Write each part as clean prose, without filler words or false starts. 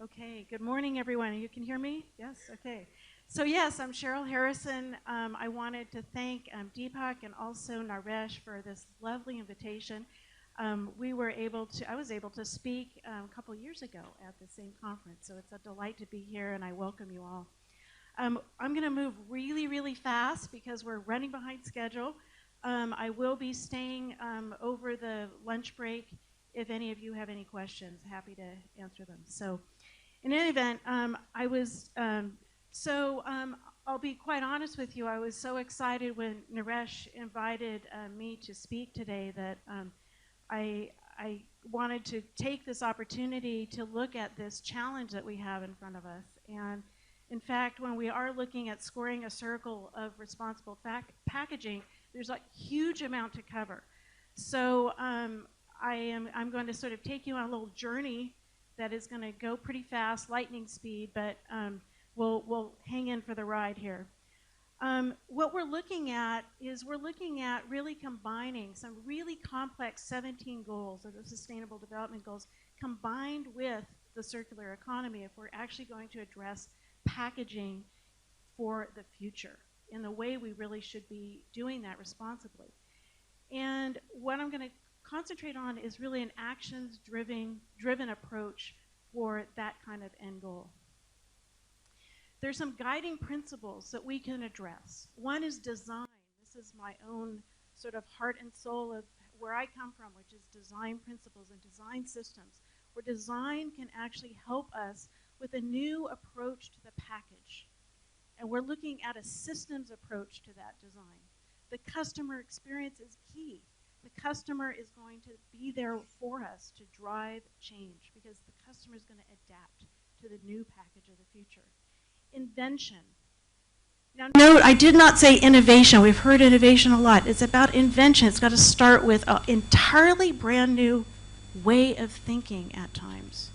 Okay, good morning, everyone. You can hear me? Yes? Okay. So, yes, I'm Cheryl Harrison. I wanted to thank Deepak and also Naresh for this lovely invitation. I was able to speak a couple years ago at the same conference, so it's a delight to be here, and I welcome you all. I'm going to move really, really fast because we're running behind schedule. I will be staying over the lunch break. If any of you have any questions, happy to answer them. So, in any event, I'll be quite honest with you. I was so excited when Naresh invited me to speak today that I wanted to take this opportunity to look at this challenge that we have in front of us. And in fact, when we are looking at squaring a circle of responsible packaging, there's a huge amount to cover. So I'm going to sort of take you on a little journey that is going to go pretty fast, lightning speed, but we'll hang in for the ride here. What we're looking at is really combining some really complex 17 goals of the Sustainable Development Goals combined with the circular economy if we're actually going to address packaging for the future in the way we really should be doing that responsibly. And what I'm going to concentrate on is really an actions-driven approach for that kind of end goal. There's some guiding principles that we can address. One is design. This is my own sort of heart and soul of where I come from, which is design principles and design systems, where design can actually help us with a new approach to the package. And we're looking at a systems approach to that design. The customer experience is key. The customer is going to be there for us to drive change because the customer is going to adapt to the new package of the future. Invention. Now note, I did not say innovation. We've heard innovation a lot. It's about invention. It's got to start with an entirely brand new way of thinking at times.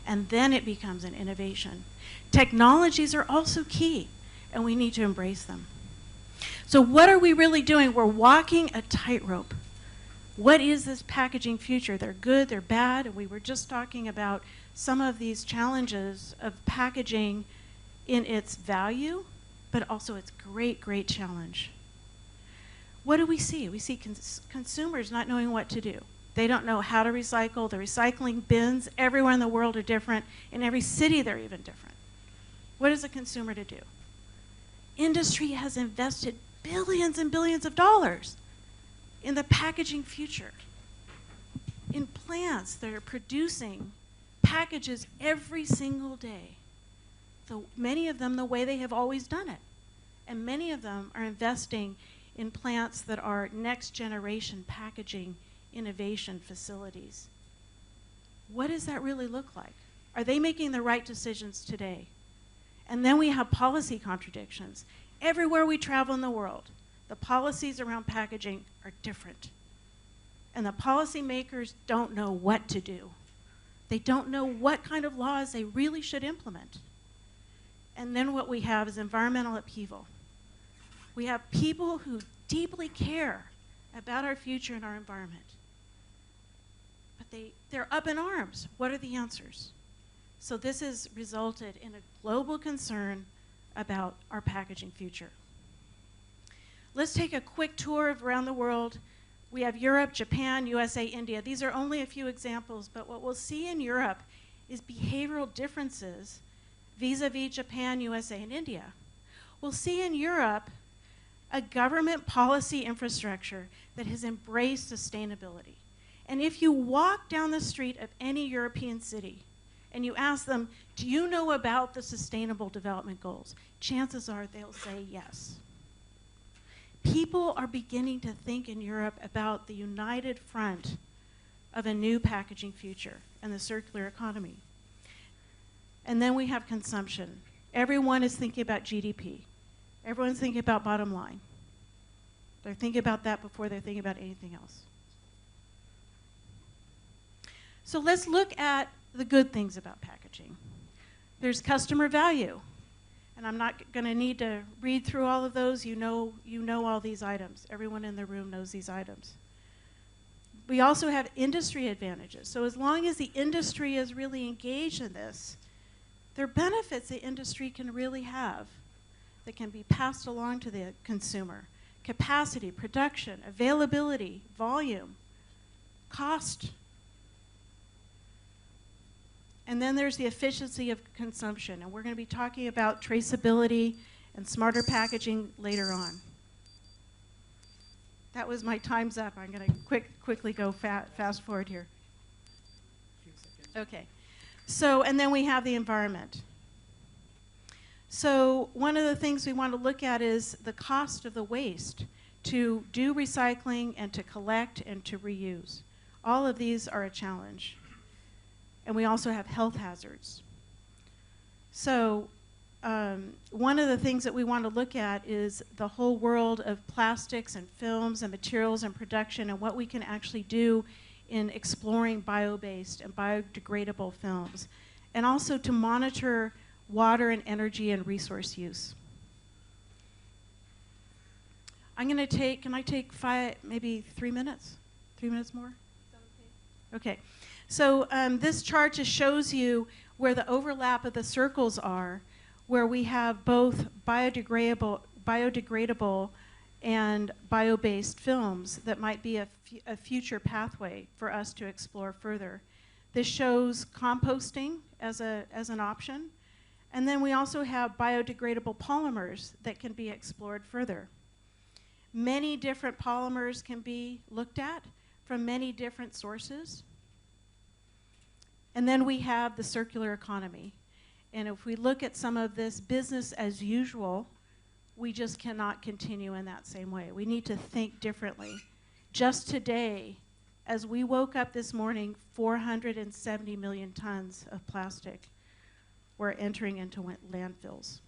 And then it becomes an innovation. Technologies are also key, and we need to embrace them. So what are we really doing? We're walking a tightrope. What is this packaging future? They're good, they're bad, and we were just talking about some of these challenges of packaging in its value, but also its great, great challenge. What do we see? We see consumers not knowing what to do. They don't know how to recycle. The recycling bins everywhere in the world are different. In every city, they're even different. What is a consumer to do? Industry has invested billions and billions of dollars in the packaging future. In plants that are producing packages every single day. So many of them the way they have always done it. And many of them are investing in plants that are next generation packaging innovation facilities. What does that really look like? Are they making the right decisions today? And then we have policy contradictions. Everywhere we travel in the world, the policies around packaging are different. And the policymakers don't know what to do. They don't know what kind of laws they really should implement. And then what we have is environmental upheaval. We have people who deeply care about our future and our environment. But they're up in arms. What are the answers? So this has resulted in a global concern about our packaging future. Let's take a quick tour of around the world. We have Europe, Japan, USA, India. These are only a few examples, but what we'll see in Europe is behavioral differences vis-a-vis Japan, USA, and India. We'll see in Europe a government policy infrastructure that has embraced sustainability. And if you walk down the street of any European city and you ask them, do you know about the Sustainable Development Goals? Chances are they'll say yes. People are beginning to think in Europe about the united front of a new packaging future and the circular economy. And then we have consumption. Everyone is thinking about GDP. Everyone's thinking about bottom line. They're thinking about that before they're thinking about anything else. So let's look at the good things about packaging. There's customer value. And I'm not going to need to read through all of those. You know all these items. Everyone in the room knows these items. We also have industry advantages. So as long as the industry is really engaged in this, There are benefits the industry can really have that can be passed along to the consumer. Capacity, production, availability, volume, cost. And then there's the efficiency of consumption, and we're going to be talking about traceability and smarter packaging later on. That was my time's up. I'm going to quickly go fast forward here. Okay. So, and then we have the environment. So one of the things we want to look at is the cost of the waste to do recycling and to collect and to reuse. All of these are a challenge. And we also have health hazards. So one of the things that we want to look at is the whole world of plastics and films and materials and production and what we can actually do in exploring bio-based and biodegradable films. And also to monitor water and energy and resource use. I'm going to take, can I take maybe 3 minutes? 3 minutes more? Is that okay? Okay. So this chart just shows you where the overlap of the circles are, where we have both biodegradable and bio-based films that might be a future pathway for us to explore further. This shows composting as an option. And then we also have biodegradable polymers that can be explored further. Many different polymers can be looked at from many different sources. And then we have the circular economy. And if we look at some of this business as usual, we just cannot continue in that same way. We need to think differently. Just today, as we woke up this morning, 470 million tons of plastic were entering into landfills.